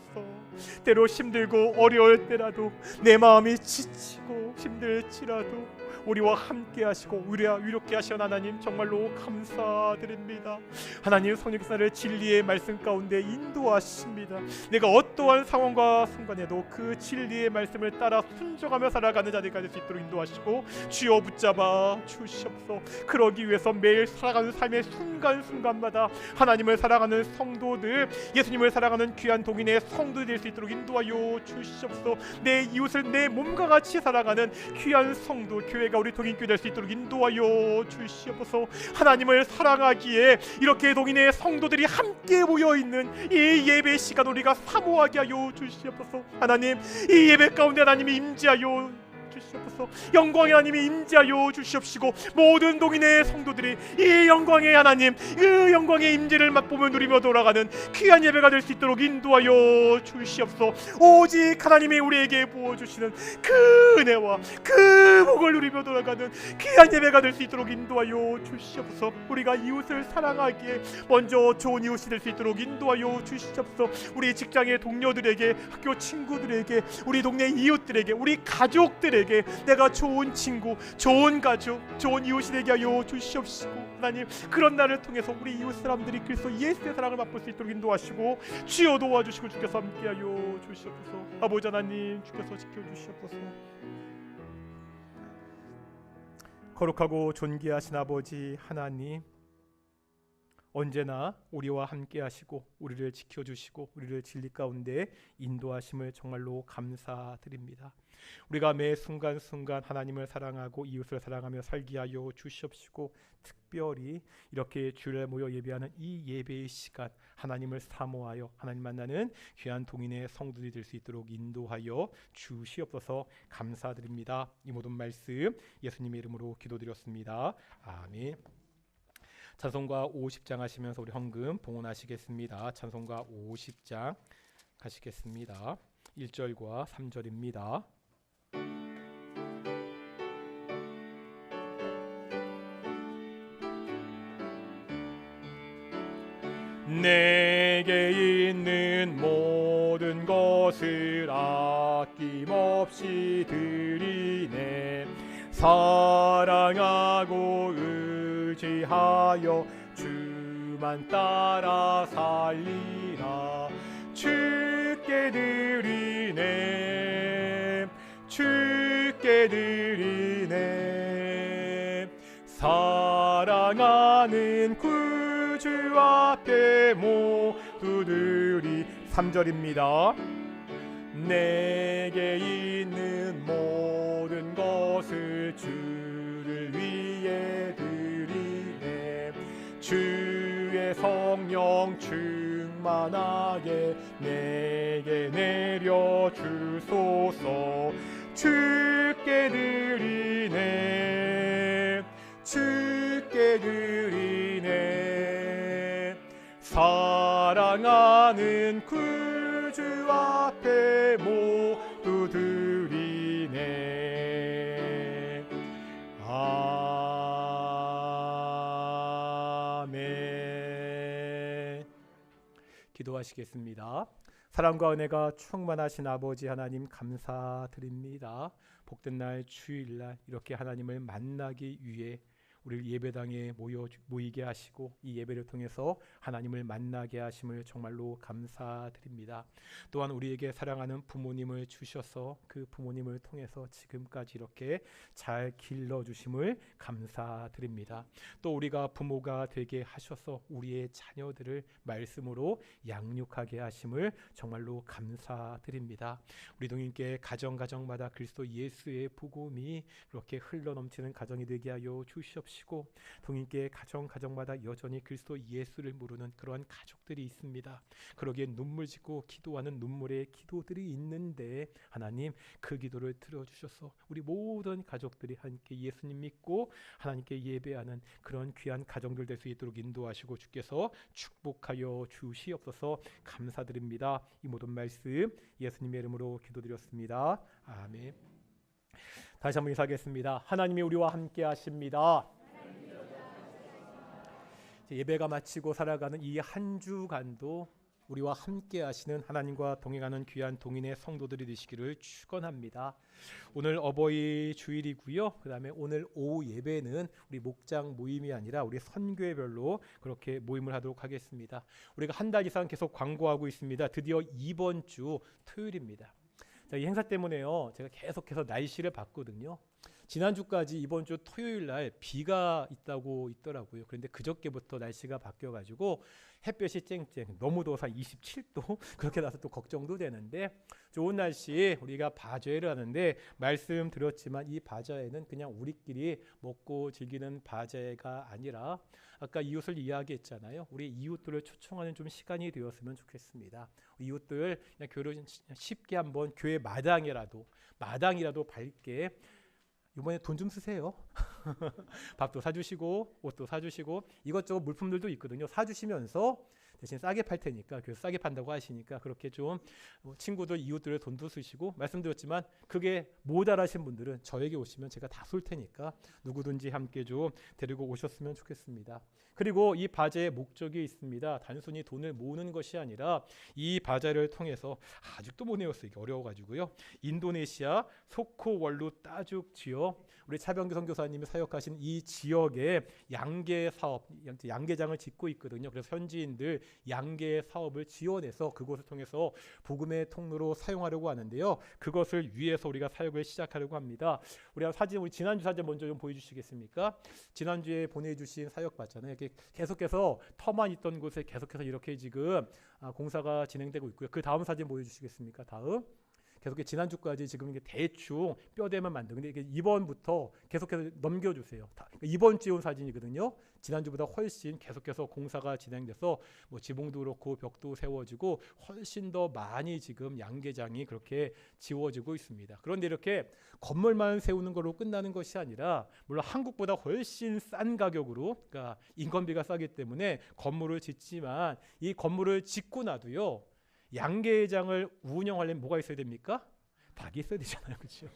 때로 힘들고 어려울 때라도 내 마음이 지치고 힘들지라도 우리와 함께 하시고 우리와 위롭게 하시는 하나님 정말로 감사드립니다. 하나님 성령께서를 진리의 말씀 가운데 인도하십니다. 내가 어떠한 상황과 상관해도 그 진리의 말씀을 따라 순종하며 살아가는 자들이 될 수 있도록 인도하시고 주여 붙잡아 주시옵소서. 그러기 위해서 매일 살아가는 삶의 순간순간마다 하나님을 사랑하는 성도들, 예수님을 사랑하는 귀한 동인의 성도들이 될 수 있도록 인도하여 주시옵소서. 내 이웃을 내 몸과 같이 사랑하는 귀한 성도, 교회가 우리 동인교회 될 수 있도록 인도하여 주시옵소서. 하나님을 사랑하기에 이렇게 동인의 성도들이 함께 모여있는 이 예배 시간 우리가 사모하게 하여 주시옵소서. 하나님 이 예배 가운데 하나님이 임재하여 주시옵소서. 영광의 하나님이 임재하여 주시옵시고 모든 동인의 성도들이 이 영광의 하나님, 그 영광의 임재를 맛보며 누리며 돌아가는 귀한 예배가 될 수 있도록 인도하여 주시옵소서. 오직 하나님이 우리에게 부어주시는 그 은혜와 그 복을 누리며 돌아가는 귀한 예배가 될 수 있도록 인도하여 주시옵소서. 우리가 이웃을 사랑하기에 먼저 좋은 이웃이 될 수 있도록 인도하여 주시옵소서. 우리 직장의 동료들에게, 학교 친구들에게, 우리 동네 이웃들에게, 우리 가족들에게 내가 좋은 친구, 좋은 가족, 좋은 이웃이 되게 하여 주시옵시고 하나님 그런 날을 통해서 우리 이웃 사람들이 그리스도 예수의 사랑을 맛볼 수 있도록 인도하시고 주여 도와주시고 주께서 함께하여 주시옵소서. 아버지 하나님 주께서 지켜주시옵소서. 거룩하고 존귀하신 아버지 하나님, 언제나 우리와 함께 하시고 우리를 지켜주시고 우리를 진리 가운데 인도하심을 정말로 감사드립니다. 우리가 매 순간순간 하나님을 사랑하고 이웃을 사랑하며 살게 하여 주시옵시고 특별히 이렇게 주일에 모여 예배하는 이 예배의 시간 하나님을 사모하여 하나님 만나는 귀한 동인의 성도들이 될 수 있도록 인도하여 주시옵소서. 감사드립니다. 이 모든 말씀 예수님의 이름으로 기도드렸습니다. 아멘. 찬송가 50장 하시면서 우리 헌금 봉헌하시겠습니다. 찬송가 50장 가시겠습니다. 1절과 3절입니다. 내게 있는 모든 것을 아낌없이 드리네. 사랑하고 의지하여 주만 따라 살리라. 주께 드리네, 주께 드리네. 사랑하는 구주 앞에 모두들이 3절입니다. 내게 있는 모든 것을 주를 위해 드리네. 주의 성령 충만하게 내게 내려 주소서. 주께 드리네, 주께 드리네. 사랑하는 구주 앞에 모두 드리네. 아멘. 기도하시겠습니다. 사랑과 은혜가 충만하신 아버지 하나님 감사드립니다. 복된 날 주일날 이렇게 하나님을 만나기 위해 우리를 예배당에 모이게 하시고 이 예배를 통해서 하나님을 만나게 하심을 정말로 감사드립니다. 또한 우리에게 사랑하는 부모님을 주셔서 그 부모님을 통해서 지금까지 이렇게 잘 길러주심을 감사드립니다. 또 우리가 부모가 되게 하셔서 우리의 자녀들을 말씀으로 양육하게 하심을 정말로 감사드립니다. 우리 동님께 가정마다 그리스도 예수의 복음이 그렇게 흘러넘치는 가정이 되게 하여 주시옵시고, 동인께 가정마다 여전히 그리스도 예수를 모르는 그러한 가족들이 있습니다. 그러기에 눈물 짓고 기도하는 눈물의 기도들이 있는데 하나님 그 기도를 들어주셔서 우리 모든 가족들이 함께 예수님 믿고 하나님께 예배하는 그런 귀한 가정들 될 수 있도록 인도하시고 주께서 축복하여 주시옵소서. 감사드립니다. 이 모든 말씀 예수님의 이름으로 기도드렸습니다. 아멘. 다시 한번 인사하겠습니다. 하나님이 우리와 함께 하십니다. 예배가 마치고 살아가는 이 한 주간도 우리와 함께 하시는 하나님과 동행하는 귀한 동인의 성도들이 되시기를 축원합니다. 오늘 어버이 주일이고요. 그 다음에 오늘 오후 예배는 우리 목장 모임이 아니라 우리 선교회별로 그렇게 모임을 하도록 하겠습니다. 우리가 한 달 이상 계속 광고하고 있습니다. 드디어 이번 주 토요일입니다. 자, 이 행사 때문에요. 제가 계속해서 날씨를 봤거든요. 지난주까지 이번 주 토요일 날 비가 있다고 있더라고요. 그런데 그저께부터 날씨가 바뀌어가지고 햇볕이 쨍쨍, 너무 더워서 27도 그렇게 나서 또 걱정도 되는데 좋은 날씨 우리가 바자회를 하는데 말씀드렸지만 이 바자회는 그냥 우리끼리 먹고 즐기는 바자회가 아니라 아까 이웃을 이야기했잖아요. 우리 이웃들을 초청하는 좀 시간이 되었으면 좋겠습니다. 이웃들 그냥 교회를 쉽게 한번 교회 마당이라도 밝게 이번에 돈 좀 쓰세요. 밥도 사주시고 옷도 사주시고 이것저것 물품들도 있거든요. 사주시면서 대신 싸게 팔 테니까 그래서 싸게 판다고 하시니까 그렇게 좀 친구들 이웃들의 돈도 쓰시고, 말씀드렸지만 그게 모자라신 분들은 저에게 오시면 제가 다 쏠 테니까 누구든지 함께 좀 데리고 오셨으면 좋겠습니다. 그리고 이 바자의 목적이 있습니다. 단순히 돈을 모으는 것이 아니라 이 바자를 통해서 아직도 못 외웠어요. 이게 어려워가지고요. 인도네시아 소코월루 따죽 지역 우리 차병규 선교사님이 사역하신 이 지역에 양계 사업, 양계장을 짓고 있거든요. 그래서 현지인들 양계 사업을 지원해서 그곳을 통해서 복음의 통로로 사용하려고 하는데요. 그것을 위해서 우리가 사역을 시작하려고 합니다. 우리 지난주 사진 먼저 좀 보여주시겠습니까? 지난주에 보내주신 사역 봤잖아요. 이렇게 계속해서 터만 있던 곳에 계속해서 이렇게 지금 공사가 진행되고 있고요. 그 다음 사진 보여주시겠습니까? 다음. 계속해서 지난주까지 지금 이게 대충 뼈대만 만든, 근데 이게 이번부터 계속해서 넘겨주세요. 이번 주에 온 사진이거든요. 지난주보다 훨씬 계속해서 공사가 진행돼서 뭐 지붕도 그렇고 벽도 세워지고 훨씬 더 많이 지금 양계장이 그렇게 지워지고 있습니다. 그런데 이렇게 건물만 세우는 걸로 끝나는 것이 아니라, 물론 한국보다 훨씬 싼 가격으로, 그러니까 인건비가 싸기 때문에 건물을 짓지만 이 건물을 짓고 나도요, 양계장을 운영하려면 뭐가 있어야 됩니까? 닭이 있어야 되잖아요, 그렇죠?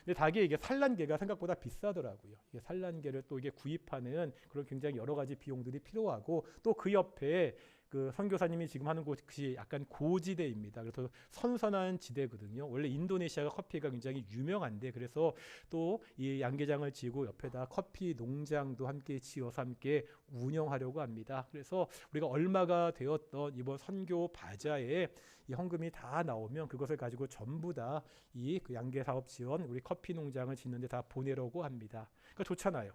근데 닭이 이게 산란계가 생각보다 비싸더라고요. 이게 산란계를 또 이게 구입하는 그런 굉장히 여러 가지 비용들이 필요하고, 또 그 옆에 그 선교사님이 지금 하는 곳이 약간 고지대입니다. 그래서 선선한 지대거든요. 원래 인도네시아가 커피가 굉장히 유명한데, 그래서 또 이 양계장을 지고 옆에다 커피 농장도 함께 지어서 함께 운영하려고 합니다. 그래서 우리가 얼마가 되었던 이번 선교 바자에 이 헌금이 다 나오면 그것을 가지고 전부 다 이 그 양계 사업 지원, 우리 커피 농장을 짓는데 다 보내려고 합니다. 그러니까 좋잖아요.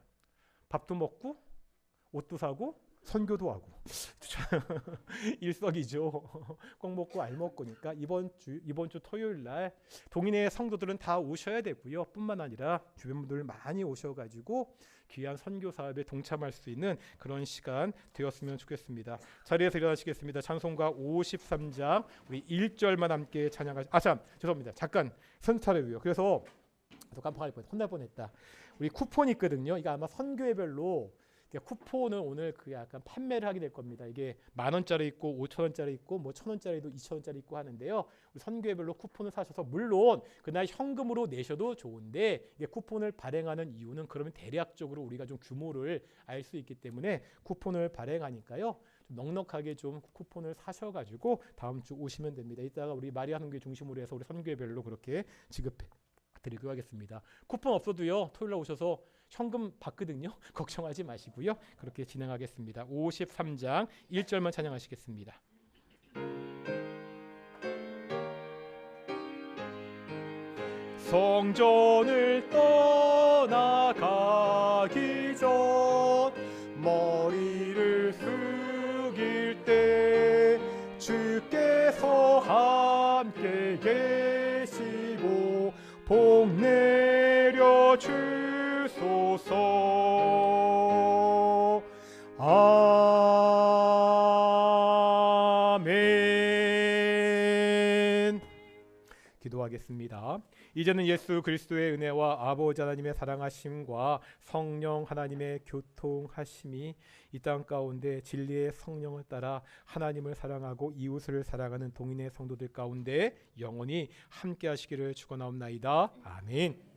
밥도 먹고 옷도 사고 선교도 하고 일석이조. 꼭 먹고 알 먹고니까 이번 주 토요일 날 동인의 성도들은 다 오셔야 되고요. 뿐만 아니라 주변 분들 많이 오셔가지고 귀한 선교 사업에 동참할 수 있는 그런 시간 되었으면 좋겠습니다. 자리에서 일어나시겠습니다. 찬송가 53장 우리 1절만 함께 찬양하시. 죄송합니다. 잠깐 선차례고요. 그래서 또 깜빡할 뻔, 혼날 뻔했다. 우리 쿠폰 있거든요. 이거 아마 선교회별로 쿠폰을 오늘 그 약간 판매를 하게 될 겁니다. 이게 10,000원짜리 있고 5,000원짜리 있고 뭐 1,000원짜리도 2,000원짜리 있고 하는데요. 우리 선교회별로 쿠폰을 사셔서 물론 그날 현금으로 내셔도 좋은데, 이게 쿠폰을 발행하는 이유는 그러면 대략적으로 우리가 좀 규모를 알 수 있기 때문에 쿠폰을 발행하니까요. 좀 넉넉하게 좀 쿠폰을 사셔가지고 다음 주 오시면 됩니다. 이따가 우리 마리아 선교회 중심으로 해서 우리 선교회별로 그렇게 지급해 드리도록 하겠습니다. 쿠폰 없어도요. 토요일날 오셔서 현금 받거든요. 걱정하지 마시고요. 그렇게 진행하겠습니다. 53장 1절만 찬양하시겠습니다. 성전을 떠나가기 전 머리를 숙일 때 주께서 함께 계시고 복 내려 주소서. 아멘. 기도하겠습니다. 이제는 예수 그리스도의 은혜와 아버지 하나님의 사랑하심과 성령 하나님의 교통하심이 이 땅 가운데 진리의 성령을 따라 하나님을 사랑하고 이웃을 사랑하는 동인의 성도들 가운데 영원히 함께 하시기를 축원하옵나이다. 아멘.